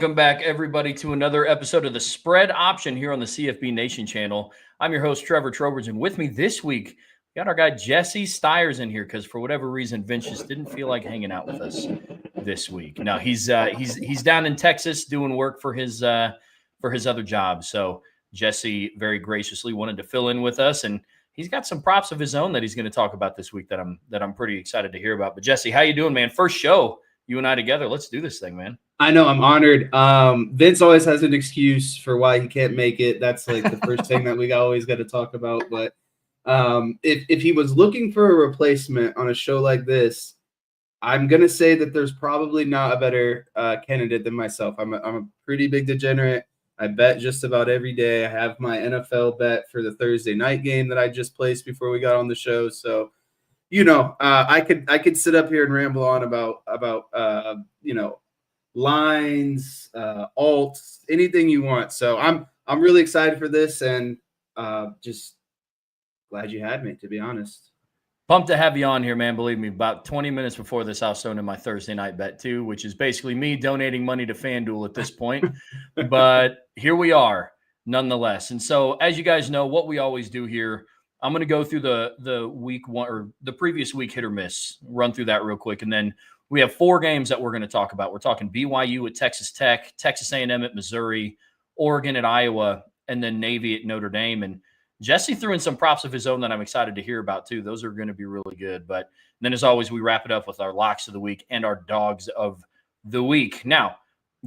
Welcome back, everybody, to another episode of the Spread Option here on the CFB Nation channel. I'm your host, Trevor Trowbridge, and with me this week, we got our guy Jesse Stiers in here because for whatever reason, Vince just didn't feel like hanging out with us this week. No, he's down in Texas doing work for his other job. So Jesse very graciously wanted to fill in with us, and he's got some props of his own that he's going to talk about this week that I'm pretty excited to hear about. But Jesse, how you doing, man? First show you and I together. Let's do this thing, man. I know, I'm honored. Vince always has an excuse for why he can't make it. That's like the first thing that we always got to talk about. But if he was looking for a replacement on a show like this, I'm going to say that there's probably not a better candidate than myself. I'm a pretty big degenerate. I bet just about every day. I have my NFL bet for the Thursday night game that I just placed before we got on the show. So, I could sit up here and ramble on about lines, alts, anything you want. So I'm really excited for this, and just glad you had me, to be honest. Pumped to have you on here, man. Believe me, about 20 minutes before this, I was throwing in my Thursday night bet too, which is basically me donating money to FanDuel at this point. But here we are nonetheless. And so as you guys know, what we always do here, I'm going to go through the week one or the previous week hit or miss, run through that real quick. And then we have 4 games that we're going to talk about. We're talking BYU at Texas Tech, Texas A&M at Missouri, Oregon at Iowa, and then Navy at Notre Dame. And Jesse threw in some props of his own that I'm excited to hear about too. Those are going to be really good. But then as always, we wrap it up with our locks of the week and our dogs of the week. Now,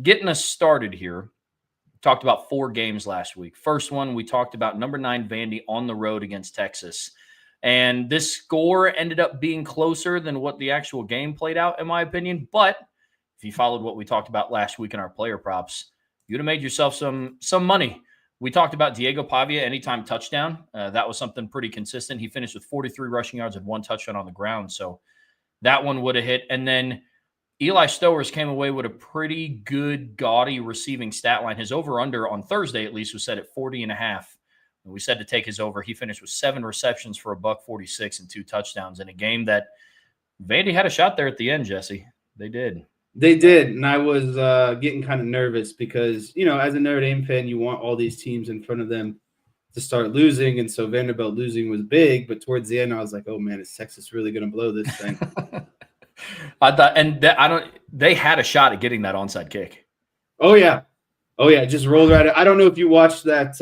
getting us started here, talked about 4 games last week. First one, we talked about number 9 Vandy on the road against Texas. And this score ended up being closer than what the actual game played out, in my opinion. But if you followed what we talked about last week in our player props, you'd have made yourself some money. We talked about Diego Pavia anytime touchdown. That was something pretty consistent. He finished with 43 rushing yards and 1 touchdown on the ground. So that one would have hit. And then Eli Stowers came away with a pretty good, gaudy receiving stat line. His over-under on Thursday, at least, was set at 40.5. We said to take his over. He finished with 7 receptions for $146 and 2 touchdowns in a game that Vandy had a shot there at the end, Jesse. They did. They did, and I was getting kind of nervous because, as a Notre Dame fan, you want all these teams in front of them to start losing, and so Vanderbilt losing was big, but towards the end, I was like, oh, man, is Texas really going to blow this thing? I thought, and they had a shot at getting that onside kick. Oh, yeah. Just rolled right out. I don't know if you watched that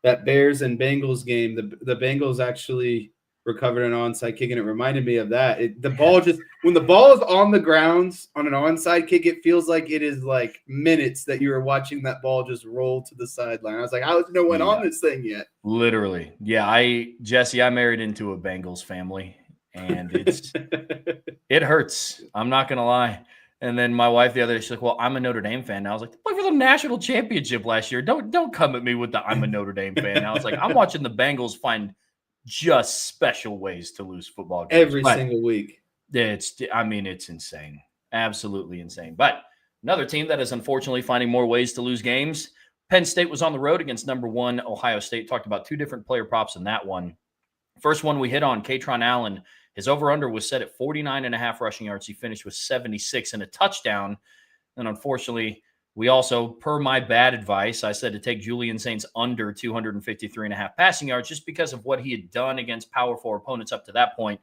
that Bears and Bengals game. The Bengals actually recovered an onside kick, and it reminded me of that. When the ball is on the ground on an onside kick, it feels like it is like minutes that you are watching that ball just roll to the sideline. I was like, how is no one on this thing yet? Literally. Yeah, Jesse, I married into a Bengals family, and it hurts. I'm not going to lie. And then my wife the other day, she's like, well, I'm a Notre Dame fan now. I was like, they played for the national championship last year. Don't come at me with the I'm a Notre Dame fan. Now it's like, I'm watching the Bengals find just special ways to lose football games. Every single week. It's insane. Absolutely insane. But another team that is unfortunately finding more ways to lose games. Penn State was on the road against number 1 Ohio State. Talked about 2 different player props in that one. First one we hit on, Katron Allen. His over-under was set at 49.5 rushing yards. He finished with 76 and a touchdown. And unfortunately, we also, per my bad advice, I said to take Julian Saints under 253.5 passing yards just because of what he had done against Power 4 opponents up to that point.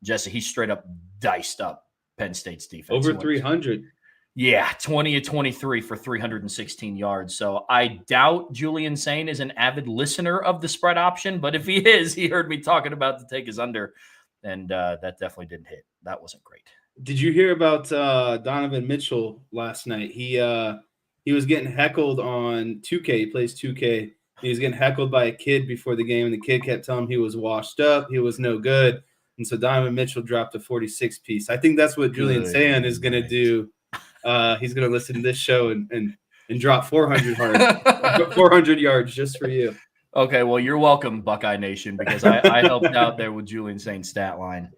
Jesse, he straight up diced up Penn State's defense. Over 300. Yeah, 20 of 23 for 316 yards. So I doubt Julian Saint is an avid listener of the spread option, but if he is, he heard me talking about to take his under. And that definitely didn't hit. That wasn't great. Did you hear about Donovan Mitchell last night? He was getting heckled on 2K. He plays 2K. He was getting heckled by a kid before the game, and the kid kept telling him he was washed up. He was no good. And so Donovan Mitchell dropped a 46-piece. I think that's what Julian Saint is going to do. He's going to listen to this show and drop 400 yards just for you. Okay, well, you're welcome, Buckeye Nation, because I helped out there with Julian Saint's stat line.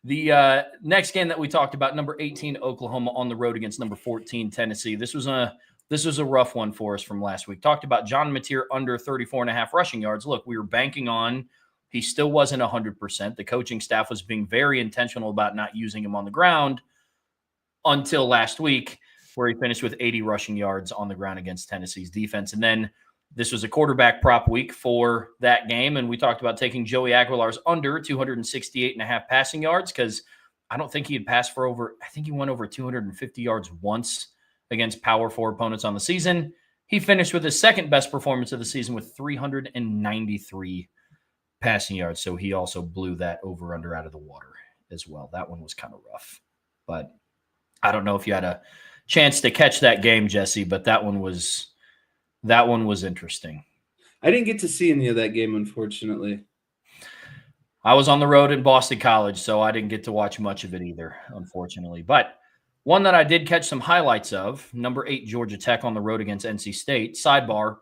The next game that we talked about, number 18, Oklahoma on the road against number 14, Tennessee. This was a rough one for us from last week. Talked about John Mateer under 34.5 rushing yards. Look, we were banking on he still wasn't 100%. The coaching staff was being very intentional about not using him on the ground until last week. where he finished with 80 rushing yards on the ground against Tennessee's defense. And then this was a quarterback prop week for that game, and we talked about taking Joey Aguilar's under 268.5 passing yards because I don't think he had passed for I think he went over 250 yards once against power four opponents on the season. He finished with his second best performance of the season with 393 passing yards. So he also blew that over under out of the water as well. That one was kind of rough, but I don't know if you had a chance to catch that game, Jesse, but that one was interesting. I didn't get to see any of that game, unfortunately. I was on the road in Boston College, so I didn't get to watch much of it either, unfortunately. But one that I did catch some highlights of, number 8 Georgia Tech on the road against NC State. Sidebar,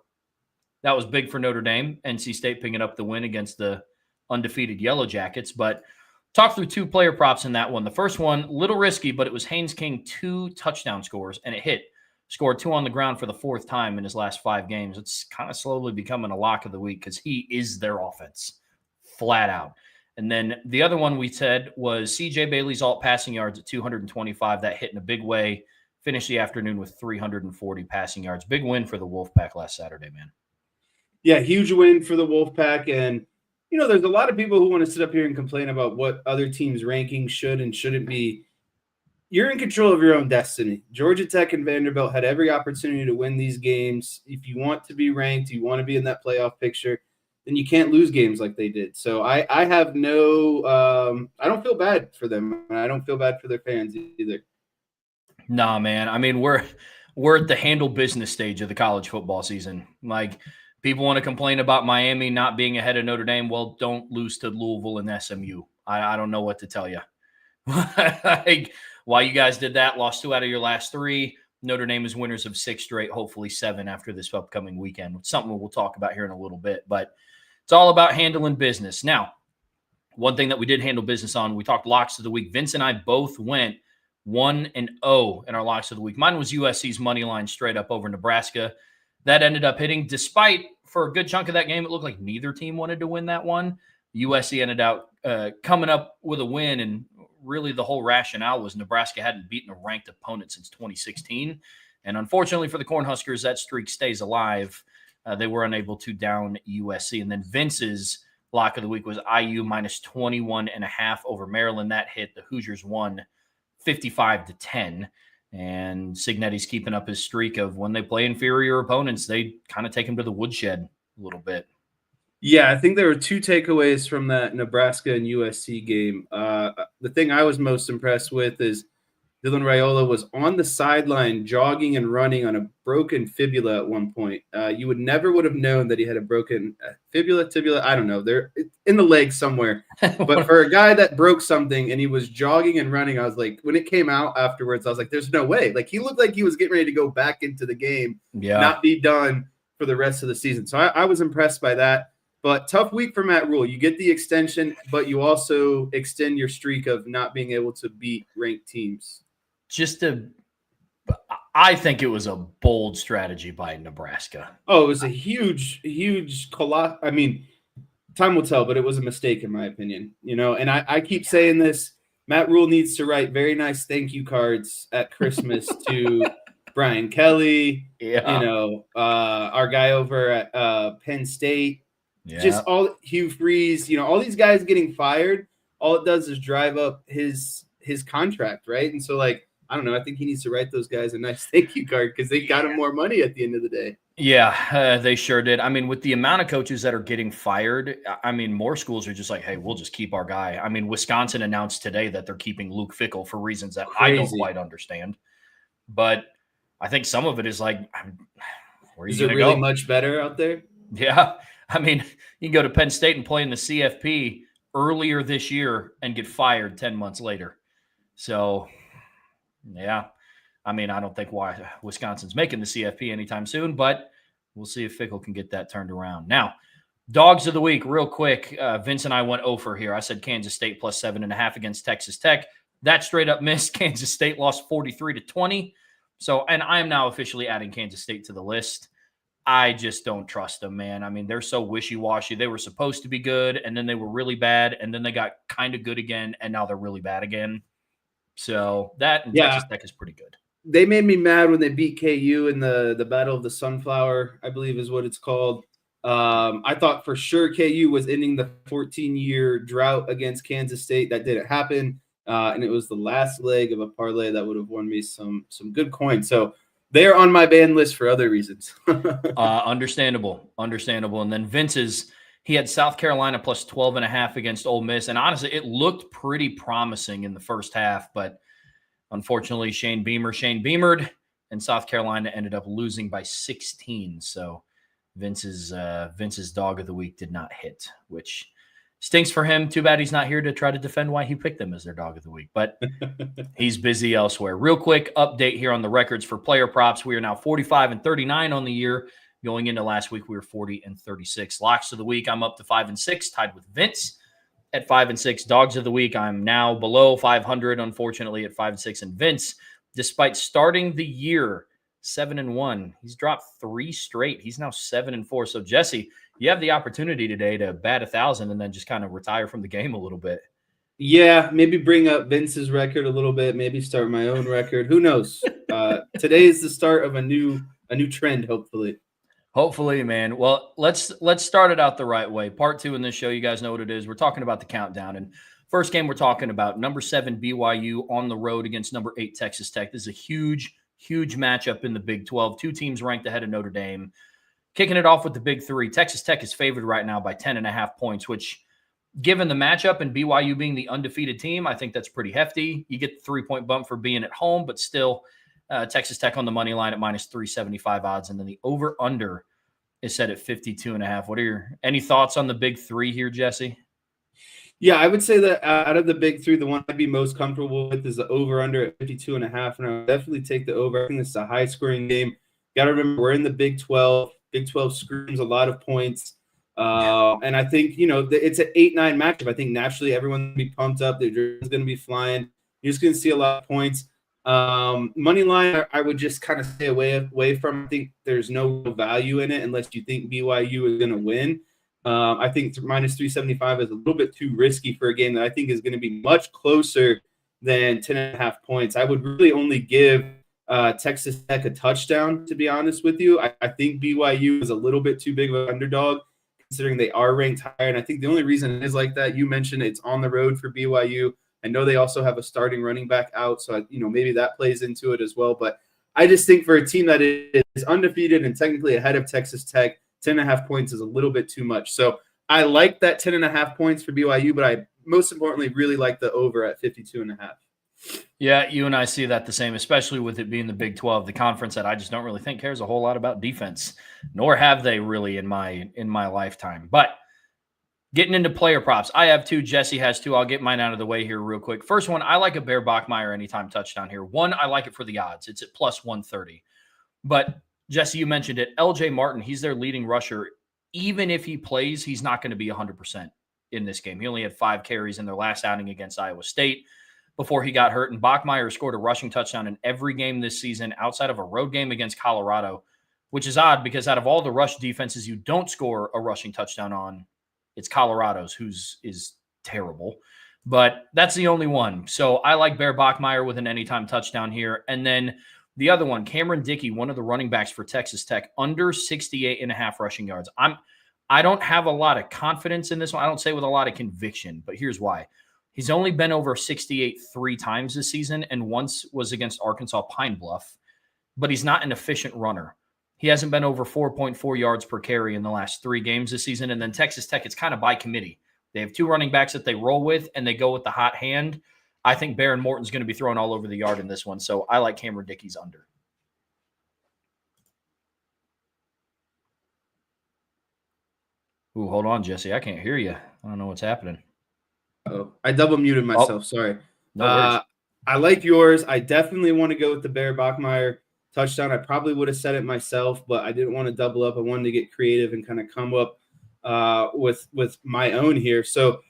that was big for Notre Dame. NC State picking up the win against the undefeated Yellow Jackets. But talk through 2 player props in that one. The first one, little risky, but it was Haynes King 2 touchdown scores, and it hit. Scored 2 on the ground for the 4th time in his last 5 games. It's kind of slowly becoming a lock of the week because he is their offense, flat out. And then the other one we said was C.J. Bailey's alt passing yards at 225. That hit in a big way. Finished the afternoon with 340 passing yards. Big win for the Wolfpack last Saturday, man. Yeah, huge win for the Wolfpack. And, there's a lot of people who want to sit up here and complain about what other teams' rankings should and shouldn't be. You're in control of your own destiny. Georgia Tech and Vanderbilt had every opportunity to win these games. If you want to be ranked, you want to be in that playoff picture, then you can't lose games like they did. So I have I don't feel bad for them. And I don't feel bad for their fans either. Nah, man. I mean, we're at the handle business stage of the college football season. Like, people want to complain about Miami not being ahead of Notre Dame. Well, don't lose to Louisville and SMU. I don't know what to tell you. Like, why you guys did that, lost 2 out of your last 3. Notre Dame is winners of 6 straight, hopefully 7 after this upcoming weekend. It's something we'll talk about here in a little bit, but it's all about handling business. Now, one thing that we did handle business on, we talked locks of the week. Vince and I both went 1-0 in our locks of the week. Mine was USC's money line straight up over Nebraska. That ended up hitting, despite for a good chunk of that game, it looked like neither team wanted to win that one. USC ended out coming up with a win, and really the whole rationale was Nebraska hadn't beaten a ranked opponent since 2016. And unfortunately for the Cornhuskers, that streak stays alive. They were unable to down USC. And then Vince's lock of the week was IU minus 21.5 over Maryland. That hit. The Hoosiers won 55-10. And Signetti's keeping up his streak of when they play inferior opponents, they kind of take him to the woodshed a little bit. Yeah, I think there were 2 takeaways from that Nebraska and USC game. The thing I was most impressed with is Dylan Raiola was on the sideline jogging and running on a broken fibula at one point. You would have known that he had a broken fibula, tibula. I don't know. They're in the leg somewhere. But for a guy that broke something and he was jogging and running, I was like, when it came out afterwards, I was like, there's no way. Like, he looked like he was getting ready to go back into the game, not be done for the rest of the season. So I was impressed by that. But tough week for Matt Rule. You get the extension, but you also extend your streak of not being able to beat ranked teams. I think it was a bold strategy by Nebraska. Oh, it was a huge I mean, time will tell, but it was a mistake in my opinion. And I keep saying this. Matt Rule needs to write very nice thank you cards at Christmas to Brian Kelly, our guy over at Penn State. Yeah. Just all Hugh Freeze, all these guys getting fired, all it does is drive up his contract, right? And so, like, I don't know, I think he needs to write those guys a nice thank you card because they got him more money at the end of the day. Yeah, they sure did. I mean, with the amount of coaches that are getting fired, I mean, more schools are just like, hey, we'll just keep our guy. I mean, Wisconsin announced today that they're keeping Luke Fickell for reasons that I don't quite understand. But I think some of it is like, where are you going to go? Is it really much better out there? Yeah. I mean, you can go to Penn State and play in the CFP earlier this year and get fired 10 months later. So, yeah. I mean, I don't think why Wisconsin's making the CFP anytime soon, but we'll see if Fickell can get that turned around. Now, dogs of the week, real quick. Vince and I went over here. I said Kansas State plus 7.5 against Texas Tech. That straight up missed. Kansas State lost 43-20. So, and I am now officially adding Kansas State to the list. I just don't trust them, man. I mean, they're so wishy-washy. They were supposed to be good, and then they were really bad, and then they got kind of good again, and now they're really bad again. So that and Texas Tech is pretty good. they made me mad when they beat KU in the Battle of the Sunflower, I believe is what it's called. I thought for sure KU was ending the 14-year drought against Kansas State. That didn't happen, and it was the last leg of a parlay that would have won me some good coins. So they're on my ban list for other reasons. Understandable. And then Vince's, he had South Carolina plus 12.5 against Ole Miss. And honestly, it looked pretty promising in the first half, but unfortunately, Shane Beamered, and South Carolina ended up losing by 16. So Vince's dog of the week did not hit, which stinks for him. Too bad he's not here to try to defend why he picked them as their dog of the week, but he's busy elsewhere. Real quick update here on the records for player props. We are now 45-39 on the year. Going into last week, we were 40-36. Locks of the week, I'm up to 5-6, tied with Vince at 5-6. Dogs of the week, I'm now below 500, unfortunately, at 5-6. And Vince, despite starting the year 7-1, he's dropped 3 straight. He's now 7-4. So Jesse, you have the opportunity today to bat 1,000 and then just kind of retire from the game a little bit. Yeah, maybe bring up Vince's record a little bit. Maybe start my own record. Who knows? Today is the start of a new trend, hopefully. Hopefully, man. Well, let's start it out the right way. Part 2 in this show, you guys know what it is. We're talking about the countdown. And first game we're talking about, number 7 BYU on the road against number 8 Texas Tech. This is a huge matchup in the Big 12. 2 teams ranked ahead of Notre Dame. Kicking it off with the Big 3, Texas Tech is favored right now by 10.5 points, which, given the matchup and BYU being the undefeated team, I think that's pretty hefty. You get the 3-point bump for being at home, but still – Texas Tech on the money line at minus 375 odds, and then the over-under is set at 52.5. What are any thoughts on the Big 3 here, Jesse? Yeah, I would say that out of the Big 3, the one I'd be most comfortable with is the over-under at 52.5, and I would definitely take the over. I think this is a high-scoring game. Got to remember, we're in the Big 12. Big 12 screams a lot of points, and I think, it's an 8-9 matchup. I think naturally everyone's going to be pumped up. They're going to be flying. You're just going to see a lot of points. Money line, I would just kind of stay away from. I think there's no value in it unless you think BYU is going to win. I think minus 375 is a little bit too risky for a game that I think is going to be much closer than 10.5 points. I would really only give Texas Tech a touchdown, to be honest with you. I think BYU is a little bit too big of an underdog considering they are ranked higher. And I think the only reason it is like that, you mentioned it's on the road for BYU. I know they also have a starting running back out, so maybe that plays into it as well. But I just think for a team that is undefeated and technically ahead of Texas Tech, 10.5 points is a little bit too much. So I like that 10.5 points for BYU, but I most importantly really like the over at 52.5. Yeah, you and I see that the same, especially with it being the Big 12, the conference that I just don't really think cares a whole lot about defense, nor have they really in my lifetime. But getting into player props, I have 2. Jesse has 2. I'll get mine out of the way here real quick. First one, I like a Bear Bachmeier anytime touchdown here. 1, I like it for the odds. It's at plus 130. But Jesse, you mentioned it. LJ Martin, he's their leading rusher. Even if he plays, he's not going to be 100% in this game. He only had 5 carries in their last outing against Iowa State before he got hurt. And Bachmeier scored a rushing touchdown in every game this season outside of a road game against Colorado, which is odd because out of all the rush defenses you don't score a rushing touchdown on, it's Colorado's, whose is terrible. But that's the only one. So I like Bear Bachmeier with an anytime touchdown here. And then the other one, Cameron Dickey, one of the running backs for Texas Tech, under 68.5 rushing yards. I don't have a lot of confidence in this one. I don't say with a lot of conviction, but here's why. He's only been over 68 3 times this season, and once was against Arkansas Pine Bluff, but he's not an efficient runner. He hasn't been over 4.4 yards per carry in the last 3 games this season. And then Texas Tech, it's kind of by committee. They have 2 running backs that they roll with, and they go with the hot hand. I think Baron Morton's going to be thrown all over the yard in this one. So I like Cameron Dickey's under. Ooh, hold on, Jesse. I can't hear you. I don't know what's happening. Oh, I double muted myself. Sorry. No worries. I like yours. I definitely want to go with the Bear Bachmeier touchdown. I probably would have said it myself, but I didn't want to double up. I wanted to get creative and kind of come up with my own here. So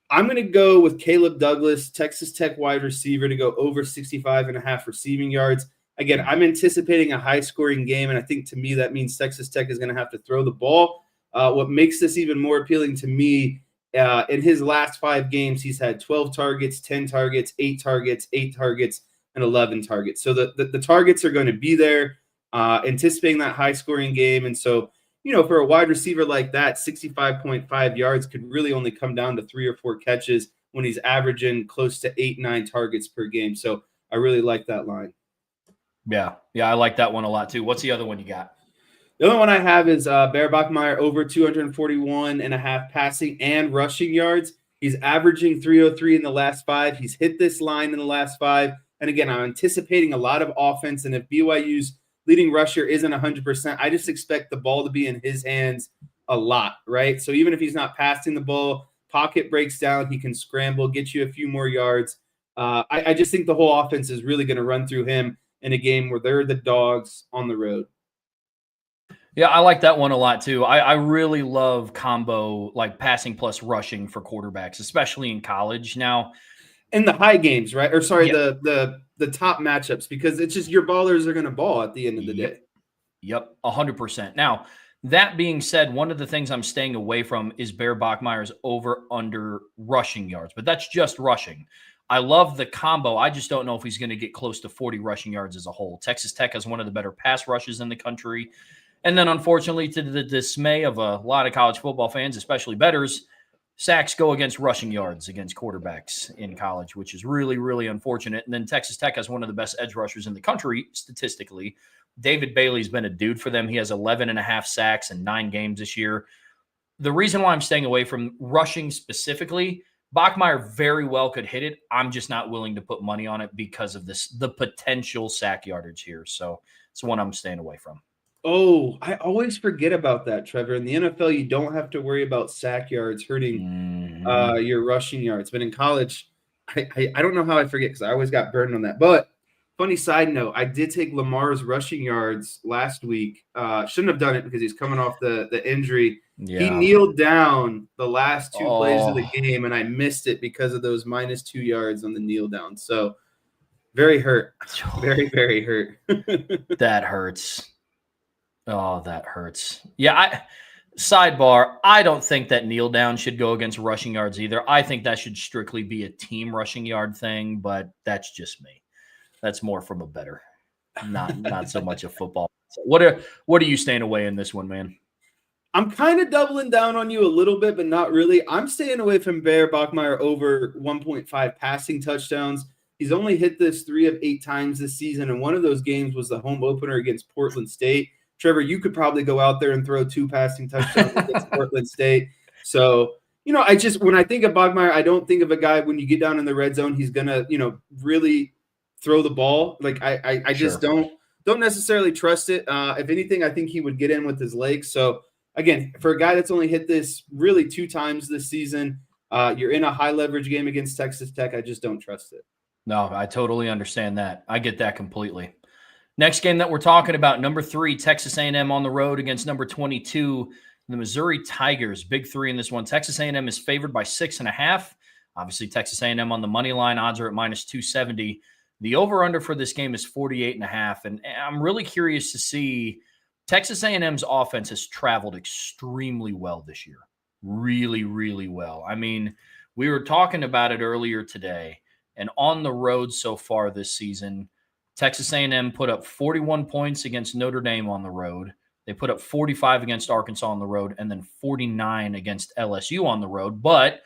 I'm going to go with Caleb Douglas, Texas Tech wide receiver, to go over 65.5 receiving yards. Again, I'm anticipating a high-scoring game, and I think to me that means Texas Tech is going to have to throw the ball. What makes this even more appealing to me, in his last 5 games, he's had 12 targets, 10 targets, 8 targets, 8 targets. and 11 targets. So the targets are going to be there, anticipating that high-scoring game. And so, for a wide receiver like that, 65.5 yards could really only come down to 3 or 4 catches when he's averaging close to 8-9 targets per game. So I really like that line. Yeah, I like that one a lot too. What's the other one you got? The other one I have is Bear Bachmeier over 241.5 passing and rushing yards. He's averaging 303 in the last 5. He's hit this line in the last 5. And again, I'm anticipating a lot of offense. And if BYU's leading rusher isn't 100%, I just expect the ball to be in his hands a lot, right? So even if he's not passing the ball, pocket breaks down, he can scramble, get you a few more yards. I just think the whole offense is really going to run through him in a game where they're the dogs on the road. Yeah, I like that one a lot too. I really love combo, like passing plus rushing for quarterbacks, especially in college now. In the high games, right? Or sorry, the top matchups, because it's just your ballers are going to ball at the end of the day. Yep, 100%. Now, that being said, one of the things I'm staying away from is Bear Bachmeier's over-under rushing yards, but that's just rushing. I love the combo. I just don't know if he's going to get close to 40 rushing yards as a whole. Texas Tech has one of the better pass rushes in the country. And then, unfortunately, to the dismay of a lot of college football fans, especially bettors, sacks go against rushing yards against quarterbacks in college, which is really, really unfortunate. And then Texas Tech has one of the best edge rushers in the country, statistically. David Bailey's been a dude for them. He has 11.5 sacks in 9 games this year. The reason why I'm staying away from rushing specifically, Bachmeier very well could hit it. I'm just not willing to put money on it because of the potential sack yardage here. So it's one I'm staying away from. Oh, I always forget about that, Trevor. In the NFL, you don't have to worry about sack yards hurting your rushing yards. But in college, I don't know how I forget because I always got burned on that. But funny side note, I did take Lamar's rushing yards last week. Shouldn't have done it because he's coming off the injury. Yeah. He kneeled down the last 2 plays of the game, and I missed it because of those -2 yards on the kneel down. So very hurt. Very, very hurt. That hurts. Oh, that hurts. Yeah, sidebar, I don't think that kneel down should go against rushing yards either. I think that should strictly be a team rushing yard thing, but that's just me. That's more from a bettor, not so much a football. So what are you staying away in this one, man? I'm kind of doubling down on you a little bit, but not really. I'm staying away from Bear Bachmeier over 1.5 passing touchdowns. He's only hit this 3 of 8 times this season, and one of those games was the home opener against Portland State. Trevor, you could probably go out there and throw 2 passing touchdowns against Portland State. So, when I think of Bachmeier, I don't think of a guy when you get down in the red zone, he's going to, really throw the ball. Like I just don't necessarily trust it. If anything, I think he would get in with his legs. So again, for a guy that's only hit this really 2 times this season, you're in a high leverage game against Texas Tech. I just don't trust it. No, I totally understand that. I get that completely. Next game that we're talking about, number 3, Texas A&M on the road against number 22, the Missouri Tigers. Big 3 in this one. Texas A&M is favored by 6.5. Obviously, Texas A&M on the money line. Odds are at -270. The over-under for this game is 48.5. And I'm really curious to see Texas A&M's offense has traveled extremely well this year. Really, really well. I mean, we were talking about it earlier today. And on the road so far this season, Texas A&M put up 41 points against Notre Dame on the road. They put up 45 against Arkansas on the road and then 49 against LSU on the road. But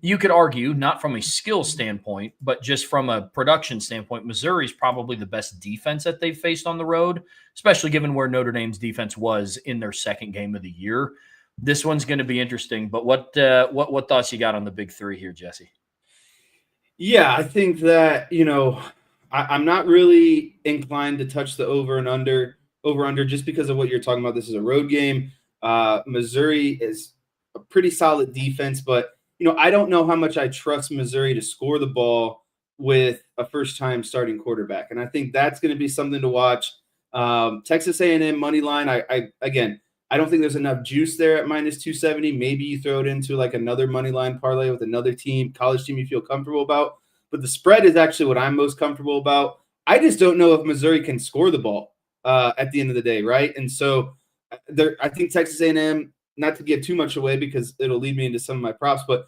you could argue, not from a skill standpoint, but just from a production standpoint, Missouri's probably the best defense that they've faced on the road, especially given where Notre Dame's defense was in their second game of the year. This one's going to be interesting. But what thoughts you got on the big 3 here, Jesse? Yeah, I think that, I'm not really inclined to touch the over under just because of what you're talking about. This is a road game. Missouri is a pretty solid defense, but I don't know how much I trust Missouri to score the ball with a first-time starting quarterback, and I think that's going to be something to watch. Texas A&M money line. I don't think there's enough juice there at -270. Maybe you throw it into like another money line parlay with another team, college team you feel comfortable about. But the spread is actually what I'm most comfortable about. I just don't know if Missouri can score the ball at the end of the day, right? And so I think Texas A&M, not to give too much away because it'll lead me into some of my props, but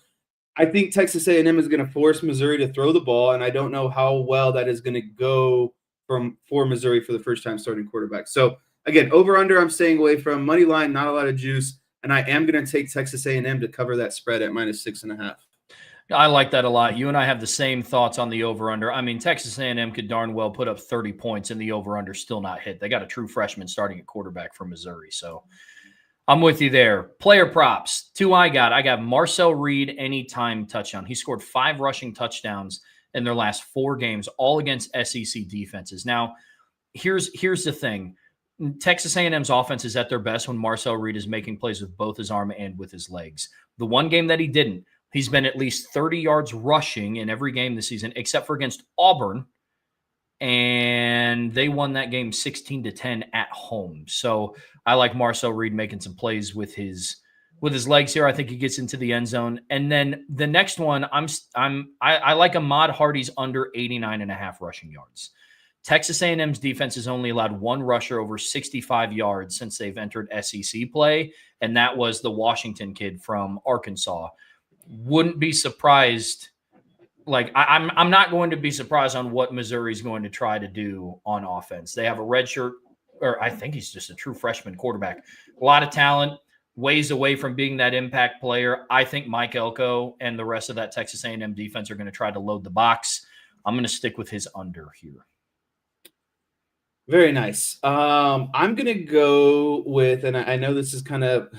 I think Texas A&M is going to force Missouri to throw the ball, and I don't know how well that is going to go for Missouri for the first time starting quarterback. So again, over under, I'm staying away from. Money line, not a lot of juice, and I am going to take Texas A&M to cover that spread at -6.5. I like that a lot. You and I have the same thoughts on the over-under. I mean, Texas A&M could darn well put up 30 points and the over-under still not hit. They got a true freshman starting at quarterback for Missouri. So I'm with you there. Player props. Two I got Marcel Reed anytime touchdown. He scored 5 rushing touchdowns in their last 4 games, all against SEC defenses. Now, here's the thing. Texas A&M's offense is at their best when Marcel Reed is making plays with both his arm and with his legs. The one game that he didn't, he's been at least 30 yards rushing in every game this season, except for against Auburn. And they won that game 16-10 at home. So I like Marcel Reed making some plays with his legs here. I think he gets into the end zone. And then the next one, I like Ahmad Hardy's under 89.5 rushing yards. Texas A&M's defense has only allowed one rusher over 65 yards since they've entered SEC play, and that was the Washington kid from Arkansas. Wouldn't be surprised. Like I'm not going to be surprised on what Missouri's going to try to do on offense. They have a redshirt, or I think he's just a true freshman quarterback. A lot of talent, ways away from being that impact player. I think Mike Elko and the rest of that Texas A&M defense are going to try to load the box. I'm going to stick with his under here. Very nice. I'm going to go with, and I know this is kind of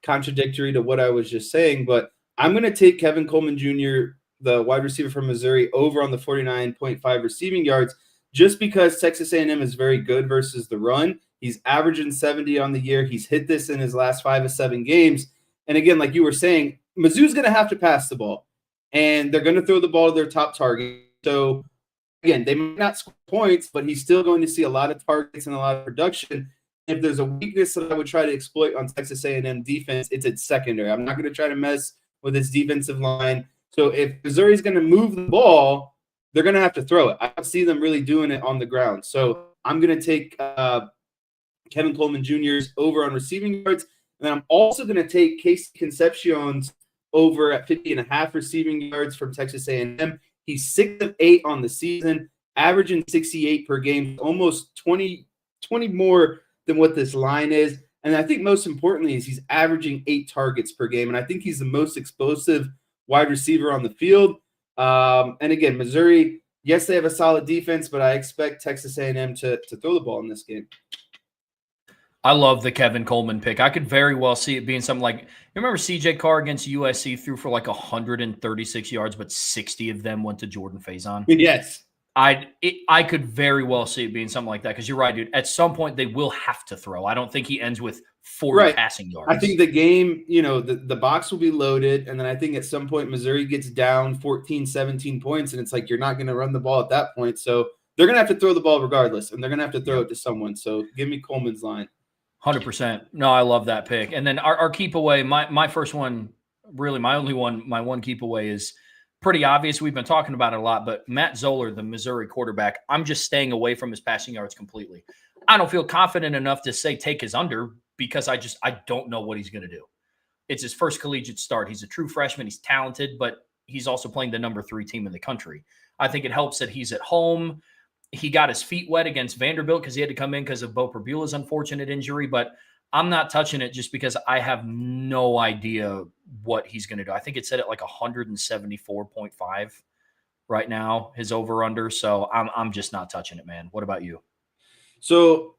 contradictory to what I was just saying, but I'm going to take Kevin Coleman Jr., the wide receiver from Missouri, over on the 49.5 receiving yards, just because Texas A&M is very good versus the run. He's averaging 70 on the year. He's hit this in his last 5 of 7 games. And again, like you were saying, Mizzou's going to have to pass the ball, and they're going to throw the ball to their top target. So again, they might not score points, but he's still going to see a lot of targets and a lot of production. If there's a weakness that I would try to exploit on Texas A&M defense, it's its secondary. I'm not going to try to mess with its defensive line. So if Missouri's going to move the ball, they're going to have to throw it. I don't see them really doing it on the ground. So I'm going to take Kevin Coleman Jr.'s over on receiving yards. And then I'm also going to take Casey Concepcion's over at 50.5 receiving yards from Texas A&M. He's 6 of 8 on the season, averaging 68 per game, almost 20 more than what this line is. And I think most importantly is he's averaging 8 targets per game. And I think he's the most explosive wide receiver on the field. And again, Missouri, yes, they have a solid defense, but I expect Texas A&M to throw the ball in this game. I love the Kevin Coleman pick. I could very well see it being something like, you remember CJ Carr against USC threw for like 136 yards, but 60 of them went to Jordan Faison? Yes. I could very well see it being something like that, because you're right, dude. At some point, they will have to throw. I don't think he ends with 40 passing yards. I think the game, the box will be loaded, and then I think at some point Missouri gets down 14, 17 points, and it's like you're not going to run the ball at that point. So they're going to have to throw the ball regardless, and they're going to have to throw it to someone. So give me Coleman's line. 100%. No, I love that pick. And then our keep away, my first one, really my only one, my one keep away is pretty obvious. We've been talking about it a lot, but Matt Zoller, the Missouri quarterback, I'm just staying away from his passing yards completely. I don't feel confident enough to say take his under, because I don't know what he's going to do. It's his first collegiate start. He's a true freshman. He's talented, but he's also playing the number 3 team in the country. I think it helps that he's at home. He got his feet wet against Vanderbilt because he had to come in because of Bo Perbula's unfortunate injury, but I'm not touching it just because I have no idea what he's going to do. I think it's set at like 174.5 right now, his over-under. So I'm just not touching it, man. What about you? So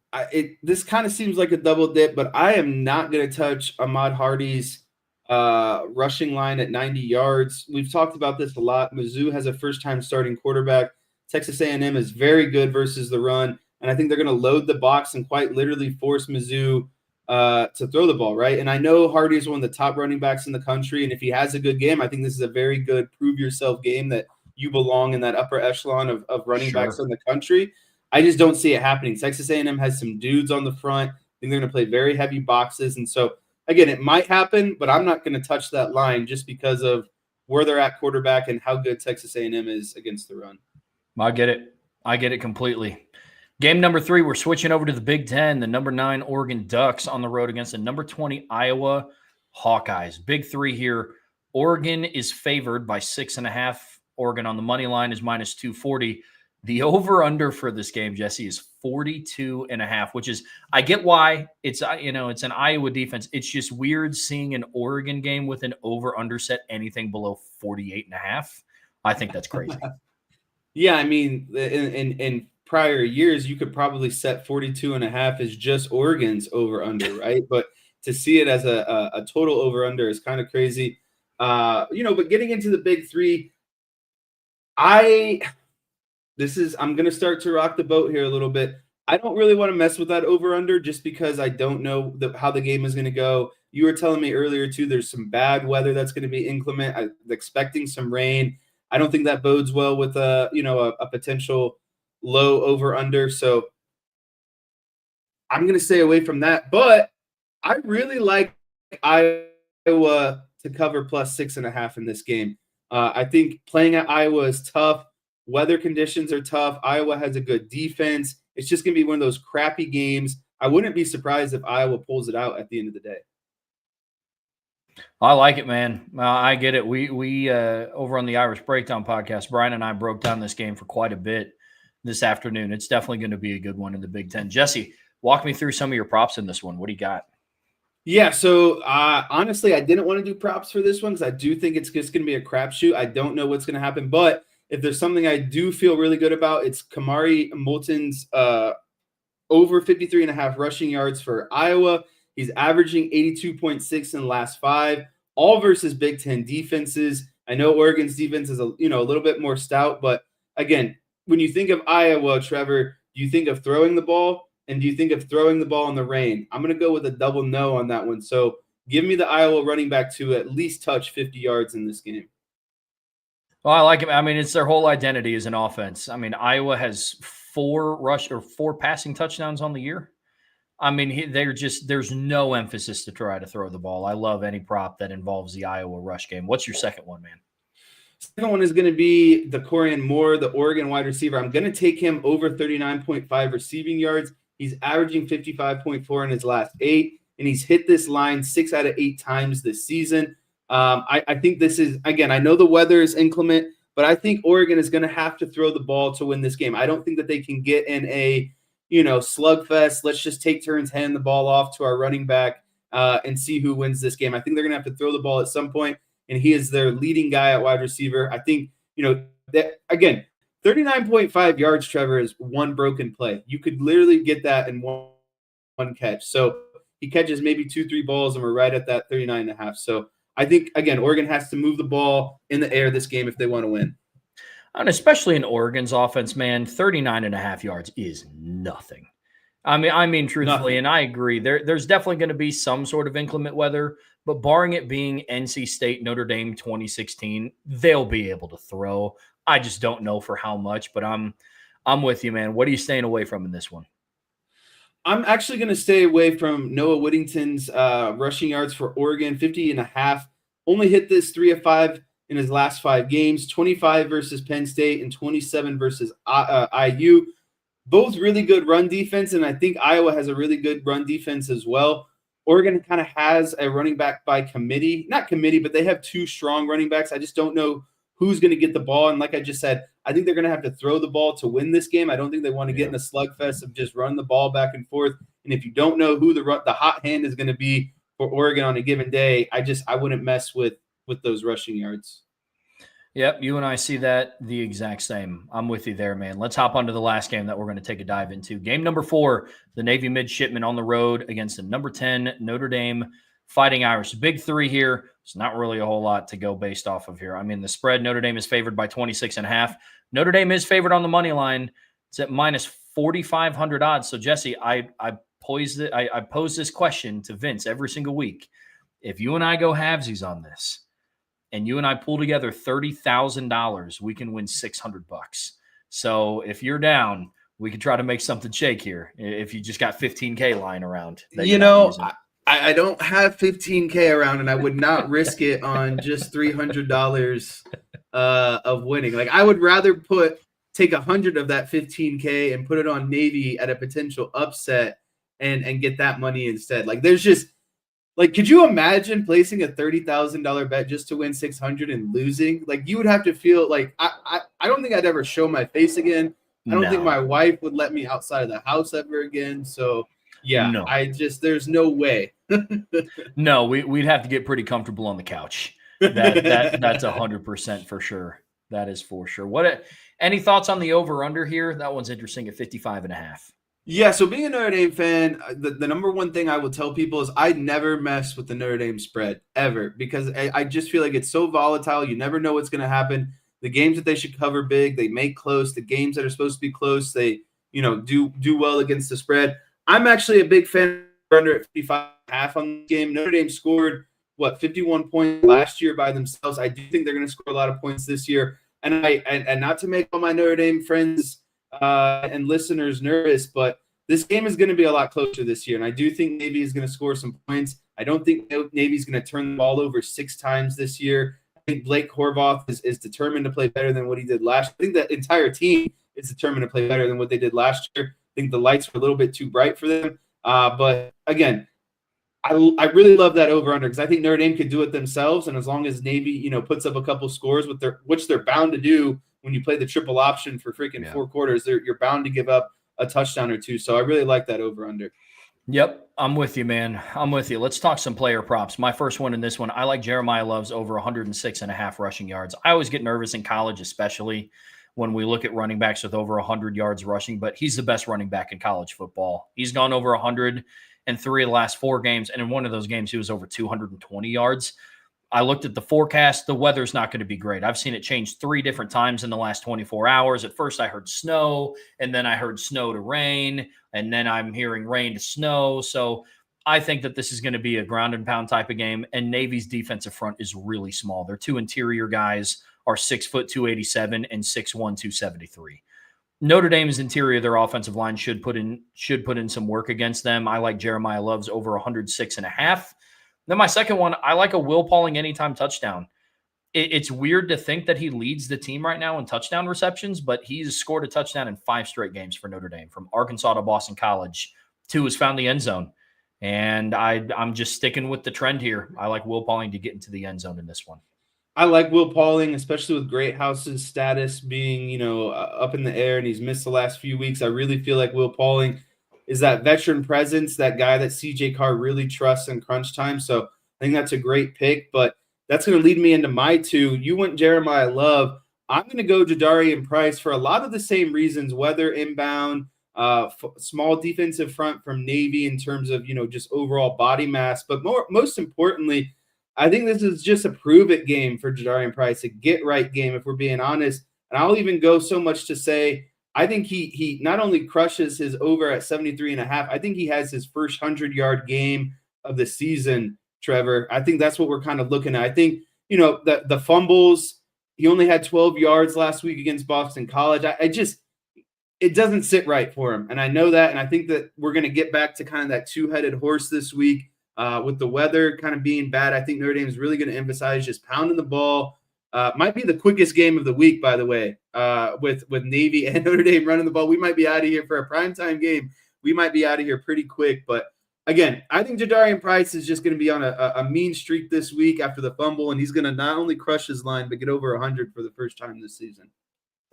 this kind of seems like a double dip, but I am not going to touch Ahmad Hardy's rushing line at 90 yards. We've talked about this a lot. Mizzou has a first-time starting quarterback. Texas A&M is very good versus the run, and I think they're going to load the box and quite literally force Mizzou to throw the ball, right? And I know Hardy is one of the top running backs in the country, and if he has a good game, I think this is a very good prove-yourself game that you belong in that upper echelon of running backs in the country. I just don't see it happening. Texas A&M has some dudes on the front. I think they're going to play very heavy boxes, and so, again, it might happen, but I'm not going to touch that line just because of where they're at quarterback and how good Texas A&M is against the run. I get it completely. Game number 3, we're switching over to the Big Ten. The number 9 Oregon Ducks on the road against the number 20 Iowa Hawkeyes. Big 3 here. Oregon is favored by 6.5. Oregon on the money line is minus 240. The over-under for this game, Jesse, is 42.5, which is, I get why. It's an Iowa defense. It's just weird seeing an Oregon game with an over-under set anything below 48.5. I think that's crazy. Yeah, I mean, in prior years, you could probably set 42.5 as just Oregon's over-under, right? But to see it as a total over-under is kind of crazy. But getting into the big three, I'm going to start to rock the boat here a little bit. I don't really want to mess with that over-under just because I don't know how the game is going to go. You were telling me earlier, too, there's some bad weather that's going to be inclement. I'm expecting some rain. I don't think that bodes well with a potential low over-under. So I'm going to stay away from that. But I really like Iowa to cover plus 6.5 in this game. I think playing at Iowa is tough. Weather conditions are tough. Iowa has a good defense. It's just going to be one of those crappy games. I wouldn't be surprised if Iowa pulls it out at the end of the day. I like it, man. I get it. We over on the Irish Breakdown podcast, Brian and I broke down this game for quite a bit this afternoon. It's definitely going to be a good one in the Big Ten. Jesse, walk me through some of your props in this one. What do you got? Yeah, so honestly, I didn't want to do props for this one because I do think it's just going to be a crapshoot. I don't know what's going to happen, but if there's something I do feel really good about, it's Kamari Moulton's over 53.5 rushing yards for Iowa. He's averaging 82.6 in the last 5, all versus Big Ten defenses. I know Oregon's defense is a little bit more stout, but again, when you think of Iowa, Trevor, do you think of throwing the ball, and do you think of throwing the ball in the rain? I'm going to go with a double no on that one. So give me the Iowa running back to at least touch 50 yards in this game. Well, I like it. I mean, it's their whole identity as an offense. I mean, Iowa has 4 passing touchdowns on the year. I mean, there's no emphasis to try to throw the ball. I love any prop that involves the Iowa rush game. What's your second one, man? Second one is going to be the Corian Moore, the Oregon wide receiver. I'm going to take him over 39.5 receiving yards. He's averaging 55.4 in his last 8, and he's hit this line 6 out of 8 times this season. I think this is, again, I know the weather is inclement, but I think Oregon is going to have to throw the ball to win this game. I don't think that they can get in a slugfest. Let's just take turns handing the ball off to our running back and see who wins this game. I think they're going to have to throw the ball at some point, and he is their leading guy at wide receiver. I think, that again, 39.5 yards, Trevor, is one broken play. You could literally get that in one catch. So he catches maybe 2-3 balls, and we're right at that 39.5. So I think, again, Oregon has to move the ball in the air this game if they want to win. And especially in Oregon's offense, man, 39.5 yards is nothing. I mean, truthfully, nothing. And I agree. There's definitely going to be some sort of inclement weather, but barring it being NC State, Notre Dame 2016, they'll be able to throw. I just don't know for how much, but I'm with you, man. What are you staying away from in this one? I'm actually going to stay away from Noah Whittington's rushing yards for Oregon, 50.5. Only hit this 3 of 5 in his last 5 games, 25 versus Penn State and 27 versus IU. Both really good run defense, and I think Iowa has a really good run defense as well. Oregon kind of has a running back by committee. Not committee, but they have 2 strong running backs. I just don't know who's going to get the ball. And like I just said, I think they're going to have to throw the ball to win this game. I don't think they want to get in a slugfest of just run the ball back and forth. And if you don't know who the hot hand is going to be for Oregon on a given day, I wouldn't mess with those rushing yards. Yep, you and I see that the exact same. I'm with you there, man. Let's hop onto the last game that we're going to take a dive into. Game number 4, the Navy midshipmen on the road against the number 10 Notre Dame Fighting Irish. Big 3 here. It's not really a whole lot to go based off of here. I mean, the spread, Notre Dame is favored by 26.5. Notre Dame is favored on the money line. It's at minus 4,500 odds. So, Jesse, I pose this question to Vince every single week. If you and I go halvesies on this, and you and I pull together $30,000, we can win $600. So if you're down, we can try to make something shake here. If you just got 15K lying around, I don't have 15K around, and I would not risk it on just $300 of winning. Like, I would rather take 100 of that 15K and put it on Navy at a potential upset and get that money instead. Like, there's just Like, could you imagine placing a $30,000 bet just to win 600 and losing? Like, you would have to feel like I don't think I'd ever show my face again. I don't think my wife would let me outside of the house ever again. So yeah, No. there's no way. No, we'd have to get pretty comfortable on the couch. That's 100% for sure. That is for sure. Any thoughts on the over/under here? That one's interesting at 55.5. Yeah, so being a Notre Dame fan, the number one thing I will tell people is I never mess with the Notre Dame spread ever because I just feel like it's so volatile. You never know what's going to happen. The games that they should cover big, they make close. The games that are supposed to be close, they do well against the spread. I'm actually a big fan of under at 55.5 on the game. Notre Dame scored 51 points last year by themselves. I do think they're going to score a lot of points this year. And not to make all my Notre Dame friends and listeners nervous, but this game is going to be a lot closer this year. And I do think Navy is going to score some points. I don't think Navy is going to turn the ball over 6 times this year. I think Blake Horvath is determined to play better than what he did last year. I think the entire team is determined to play better than what they did last year. I think the lights were a little bit too bright for them. But again, I really love that over-under because I think Notre Dame could do it themselves. And as long as Navy, puts up a couple scores which they're bound to do when you play the triple option for freaking 4 quarters, you're bound to give up a touchdown or two. So I really like that over-under. Yep, I'm with you, man. I'm with you. Let's talk some player props. My first one in this one, I like Jeremiah Love's over 106.5 rushing yards. I always get nervous in college, especially when we look at running backs with over 100 yards rushing, but he's the best running back in college football. He's gone over 100 in 3 of the last 4 games, and in one of those games, he was over 220 yards. I looked at the forecast. The weather's not going to be great. I've seen it change 3 different times in the last 24 hours. At first, I heard snow, and then I heard snow to rain, and then I'm hearing rain to snow. So I think that this is going to be a ground and pound type of game, and Navy's defensive front is really small. Their 2 interior guys are 6 foot 287 and 6'1", 273. Notre Dame's interior, their offensive line should put in some work against them. I like Jeremiah Love's over 106.5. Then my second one, I like a Will Pauling anytime touchdown. It's weird to think that he leads the team right now in touchdown receptions, but he's scored a touchdown in 5 straight games for Notre Dame, from Arkansas to Boston College. 2 has found the end zone. And I'm just sticking with the trend here. I like Will Pauling to get into the end zone in this one. I like Will Pauling, especially with Greathouse's status being, up in the air, and he's missed the last few weeks. I really feel like Will Pauling is that veteran presence, that guy that CJ Carr really trusts in crunch time. So I think that's a great pick, but that's going to lead me into my 2. You went Jeremiah Love. I'm going to go Jadarian Price for a lot of the same reasons, weather inbound, small defensive front from Navy in terms of, just overall body mass. But most importantly, I think this is just a prove-it game for Jadarian Price, a get-right game, if we're being honest. And I'll even go so much to say I think he not only crushes his over at 73.5, I think he has his first 100-yard game of the season, Trevor. I think that's what we're kind of looking at. I think, the fumbles, he only had 12 yards last week against Boston College. It doesn't sit right for him. And I know that, and I think that we're going to get back to kind of that 2-headed horse this week. With the weather kind of being bad, I think Notre Dame is really going to emphasize just pounding the ball. Might be the quickest game of the week, by the way, with Navy and Notre Dame running the ball. We might be out of here for a primetime game. We might be out of here pretty quick. But again, I think Jadarian Price is just going to be on a mean streak this week after the fumble, and he's going to not only crush his line, but get over 100 for the first time this season.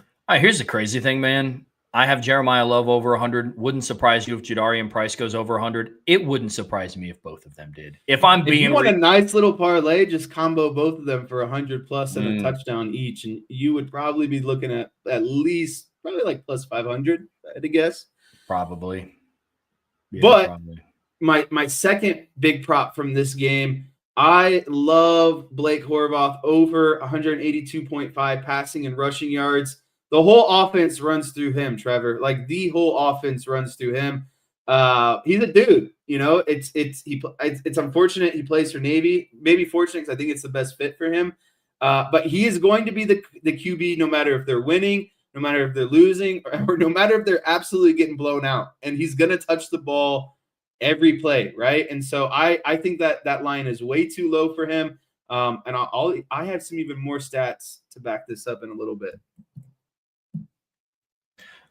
All right, here's the crazy thing, man. I have Jeremiah Love over 100. Wouldn't surprise you if Jadarian Price goes over 100. It wouldn't surprise me if both of them did. If you want a nice little parlay, just combo both of them for 100 plus and a touchdown each, and you would probably be looking at least probably like plus 500, I'd guess. Probably. Yeah, but probably. My second big prop from this game, I love Blake Horvath over 182.5 passing and rushing yards. The whole offense runs through him, Trevor. Like, the whole offense runs through him. He's a dude. It's unfortunate he plays for Navy. Maybe fortunate because I think it's the best fit for him. But he is going to be the QB no matter if they're winning, no matter if they're losing, or no matter if they're absolutely getting blown out. And he's going to touch the ball every play, right? And so I think that line is way too low for him. And I have some even more stats to back this up in a little bit.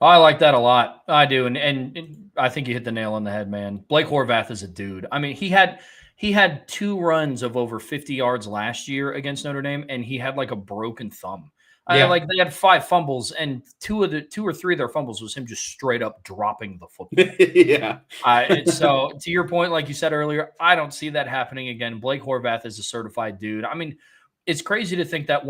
I like that a lot. I do. And I think you hit the nail on the head, man. Blake Horvath is a dude. I mean, he had He had 2 runs of over 50 yards last year against Notre Dame, and he had like a broken thumb. Yeah. They had 5 fumbles, and 2 or 3 of their fumbles was him just straight up dropping the football. Yeah. So to your point, like you said earlier, I don't see that happening again. Blake Horvath is a certified dude. I mean, it's crazy to think that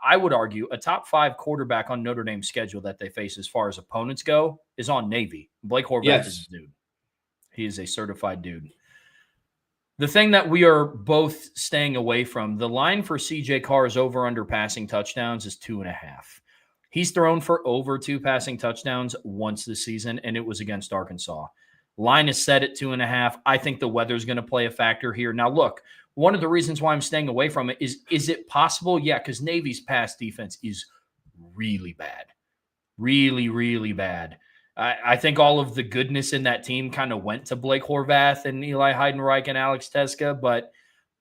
I would argue, a top 5 quarterback on Notre Dame's schedule that they face as far as opponents go is on Navy. Blake Horvath is a dude. He is a certified dude. The thing that we are both staying away from, the line for CJ Carr's over under passing touchdowns is 2.5. He's thrown for over 2 passing touchdowns once this season, and it was against Arkansas. Line is set at 2.5. I think the weather's going to play a factor here. Now, look, one of the reasons why I'm staying away from it is it possible? Yeah, because Navy's pass defense is really bad. Really, really bad. I think all of the goodness in that team kind of went to Blake Horvath and Eli Heidenreich and Alex Teska. But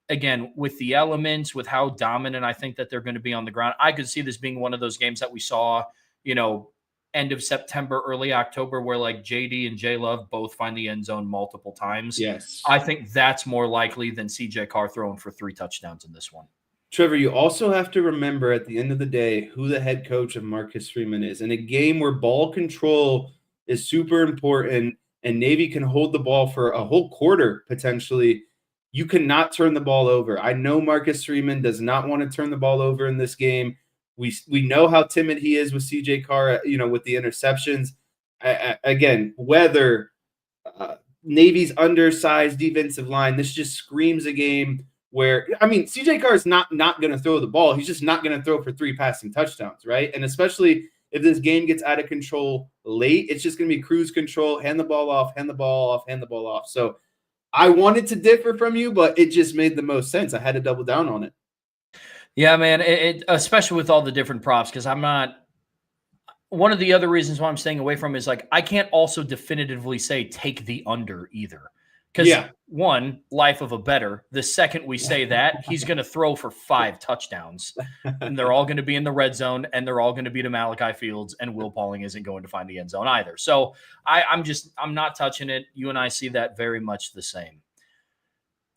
again, with the elements, with how dominant I think that they're going to be on the ground, I could see this being one of those games that we saw, end of September, early October, where like JD and J Love both find the end zone multiple times. Yes. I think that's more likely than CJ Carr throwing for 3 touchdowns in this one. Trevor, you also have to remember at the end of the day who the head coach of Marcus Freeman is. In a game where ball control is super important and Navy can hold the ball for a whole quarter potentially, you cannot turn the ball over. I know Marcus Freeman does not want to turn the ball over in this game. We know how timid he is with CJ Carr, with the interceptions. Again, weather, Navy's undersized defensive line, this just screams a game where, CJ Carr is not going to throw the ball. He's just not going to throw for 3 passing touchdowns, right? And especially if this game gets out of control late, it's just going to be cruise control, hand the ball off, hand the ball off, hand the ball off. So I wanted to differ from you, but it just made the most sense. I had to double down on it. Yeah, man, it especially with all the different props, because I'm not – one of the other reasons why I'm staying away from is like I can't also definitively say take the under either. Because one, life of a better, the second we say that, he's going to throw for 5 touchdowns. And they're all going to be in the red zone, and they're all going to be to Malachi Fields, and Will Pauling isn't going to find the end zone either. So I'm not touching it. You and I see that very much the same.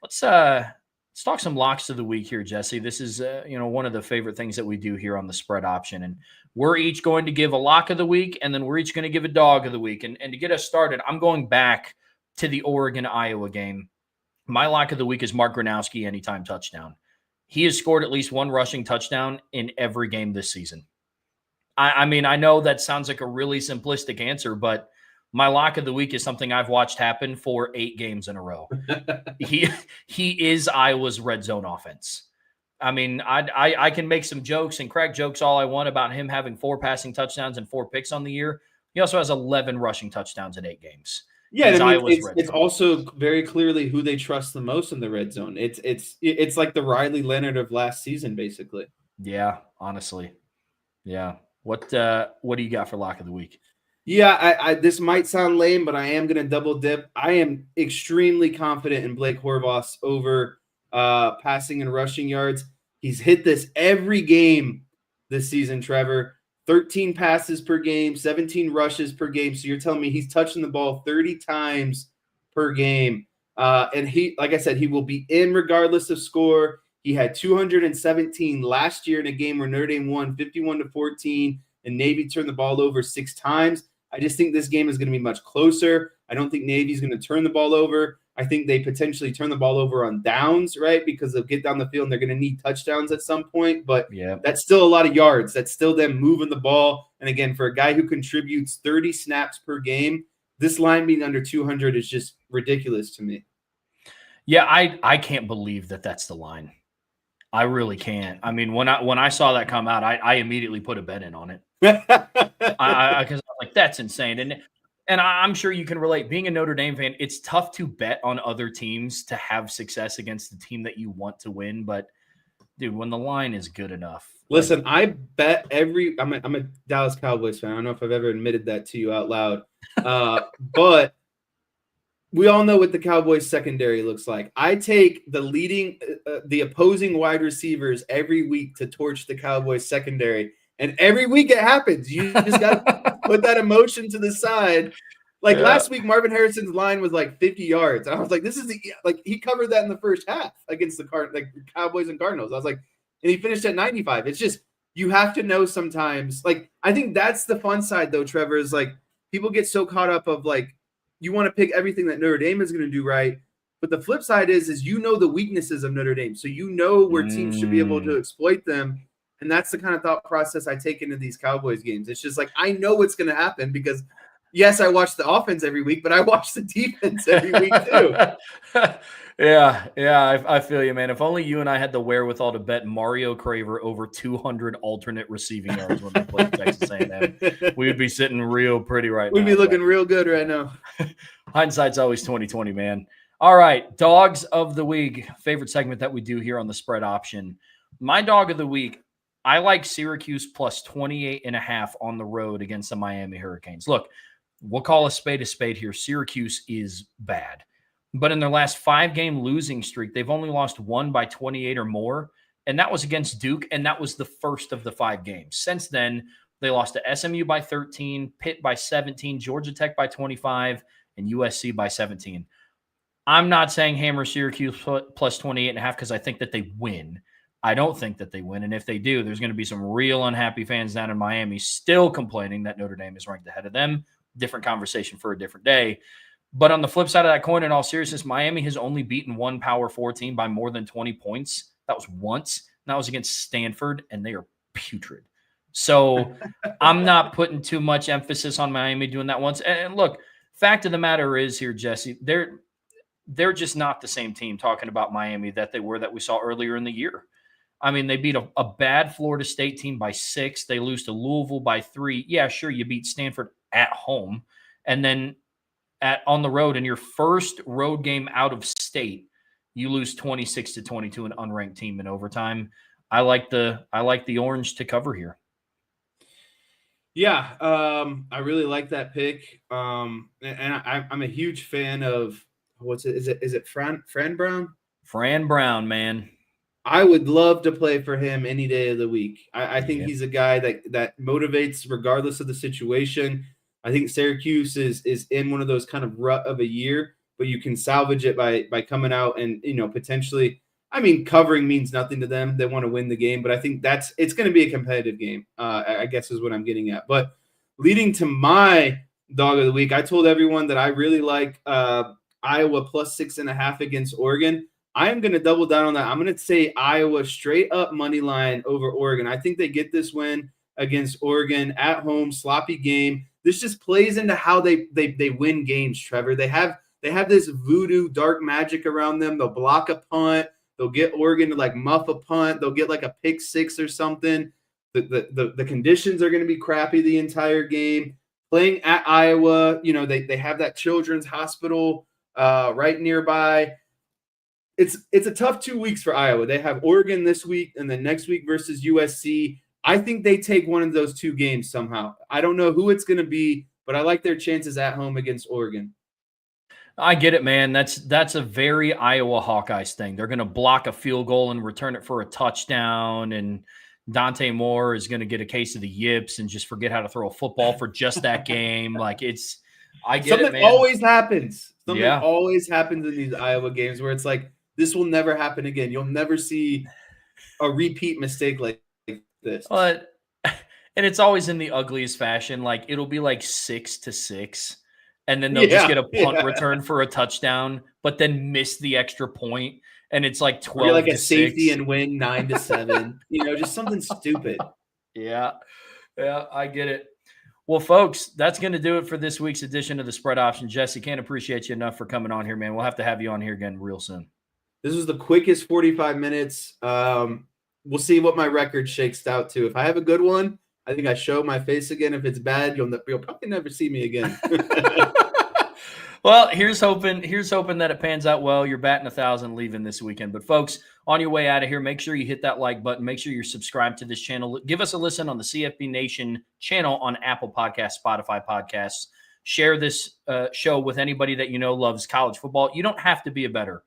Let's talk some locks of the week here, Jesse. This is one of the favorite things that we do here on the spread option. And we're each going to give a lock of the week, and then we're each going to give a dog of the week. And to get us started, I'm going back to the Oregon-Iowa game. My lock of the week is Mark Gronowski anytime touchdown. He has scored at least 1 rushing touchdown in every game this season. I know that sounds like a really simplistic answer, but my lock of the week is something I've watched happen for 8 games in a row. He is Iowa's red zone offense. I can make some jokes and crack jokes all I want about him having 4 passing touchdowns and 4 picks on the year. He also has 11 rushing touchdowns in 8 games. Yeah, it's also very clearly who they trust the most in the red zone. It's like the Riley Leonard of last season, basically. Yeah, honestly. Yeah. What do you got for lock of the week? Yeah, I this might sound lame, but I am going to double dip. I am extremely confident in Blake Horvath over passing and rushing yards. He's hit this every game this season, Trevor. 13 passes per game, 17 rushes per game. So you're telling me he's touching the ball 30 times per game. And he, like I said, he will be in regardless of score. He had 217 last year in a game where Notre Dame won 51-14 and Navy turned the ball over 6 times. I just think this game is going to be much closer. I don't think Navy's going to turn the ball over. I think they potentially turn the ball over on downs, right? Because they'll get down the field and they're going to need touchdowns at some point. But that's still a lot of yards. That's still them moving the ball. And again, for a guy who contributes 30 snaps per game, this line being under 200 is just ridiculous to me. Yeah, I can't believe that that's the line. I really can't. When I saw that come out, I immediately put a bet in on it. Because I was like, that's insane. And I'm sure you can relate. Being a Notre Dame fan, it's tough to bet on other teams to have success against the team that you want to win. But, dude, when the line is good enough. Listen, I bet I'm a Dallas Cowboys fan. I don't know if I've ever admitted that to you out loud. But we all know what the Cowboys secondary looks like. I take the opposing wide receivers every week to torch the Cowboys secondary. And every week it happens. You just got to put that emotion to the side Like Yeah. last week, Marvin Harrison's line was like 50 yards. And I was like, this is like he covered that in the first half against the Cowboys and Cardinals. I was like, and he finished at 95. It's just you have to know sometimes. Like I think that's the fun side though, Trevor, is like people get so caught up of like you want to pick everything that Notre Dame is going to do right. But the flip side is you know the weaknesses of Notre Dame. So you know where teams should be able to exploit them. And that's the kind of thought process I take into these Cowboys games. It's just like I know what's going to happen because yes, I watch the offense every week, but I watch the defense every week too. Yeah, I feel you, man. If only you and I had the wherewithal to bet Mario Craver over 200 alternate receiving yards when they played Texas A&M, we would be sitting real pretty right now. We'd be looking real good right now. Hindsight's always 20/20, man. All right, dogs of the week, favorite segment that we do here on the spread option. My dog of the week, I like Syracuse plus 28.5 on the road against the Miami Hurricanes. Look, we'll call a spade here. Syracuse is bad. But in their last 5-game losing streak, they've only lost one by 28 or more. And that was against Duke, and that was the first of the 5 games. Since then, they lost to SMU by 13, Pitt by 17, Georgia Tech by 25, and USC by 17. I'm not saying hammer Syracuse plus 28.5 because I think that they win. I don't think that they win. And if they do, there's going to be some real unhappy fans down in Miami still complaining that Notre Dame is ranked ahead of them. Different conversation for a different day. But on the flip side of that coin, in all seriousness, Miami has only beaten one Power 4 team by more than 20 points. That was once. And that was against Stanford, and they are putrid. So I'm not putting too much emphasis on Miami doing that once. And look, fact of the matter is here, Jesse, they're just not the same team talking about Miami that they were that we saw earlier in the year. I mean, they beat a bad Florida State team by 6. They lose to Louisville by 3. Yeah, sure, you beat Stanford at home. And then on the road in your first road game out of state, you lose 26-22 an unranked team in overtime. I like the orange to cover here. Yeah, I really like that pick. And I'm a huge fan of what's it? Is it Fran Brown? Fran Brown, man. I would love to play for him any day of the week. I think he's a guy that motivates regardless of the situation. I think Syracuse is in one of those kind of rut of a year, but you can salvage it by coming out and potentially. I mean, covering means nothing to them. They want to win the game, but I think it's going to be a competitive game. I guess is what I'm getting at. But leading to my dog of the week, I told everyone that I really like Iowa plus 6.5 against Oregon. I am going to double down on that. I'm going to say Iowa straight up money line over Oregon. I think they get this win against Oregon at home, sloppy game. This just plays into how they win games, Trevor. They have this voodoo dark magic around them. They'll block a punt. They'll get Oregon to like muff a punt. They'll get like a pick 6 or something. The conditions are going to be crappy the entire game. Playing at Iowa, they have that children's hospital right nearby. It's a tough 2 weeks for Iowa. They have Oregon this week and then next week versus USC. I think they take one of those 2 games somehow. I don't know who it's going to be, but I like their chances at home against Oregon. I get it, man. That's a very Iowa Hawkeyes thing. They're going to block a field goal and return it for a touchdown, and Dante Moore is going to get a case of the yips and just forget how to throw a football for just that game. I get Something it, man. Always happens. Something always happens in these Iowa games where it's like, this will never happen again. You'll never see a repeat mistake like this. And it's always in the ugliest fashion. Like it'll be like 6-6. And then they'll just get a punt return for a touchdown, but then miss the extra point. And it's like 12 like a 6. safety and win 9-7. Just something stupid. Yeah, I get it. Well, folks, that's going to do it for this week's edition of the Spread Option. Jesse, can't appreciate you enough for coming on here, man. We'll have to have you on here again real soon. This was the quickest 45 minutes. We'll see what my record shakes out to. If I have a good one, I think I show my face again. If it's bad, you'll probably never see me again. Well, here's hoping that it pans out well. You're batting 1,000 leaving this weekend. But folks, on your way out of here, make sure you hit that like button. Make sure you're subscribed to this channel. Give us a listen on the CFB Nation channel on Apple Podcasts, Spotify Podcasts. Share this show with anybody that loves college football. You don't have to be a bettor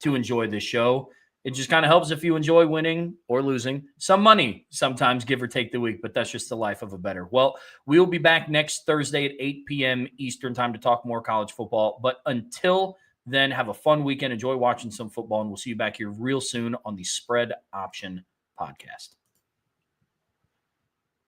to enjoy this show. It just kind of helps if you enjoy winning or losing. Some money sometimes, give or take the week, but that's just the life of a bettor. Well, we'll be back next Thursday at 8 p.m. Eastern time to talk more college football. But until then, have a fun weekend. Enjoy watching some football, and we'll see you back here real soon on the Spread Option Podcast.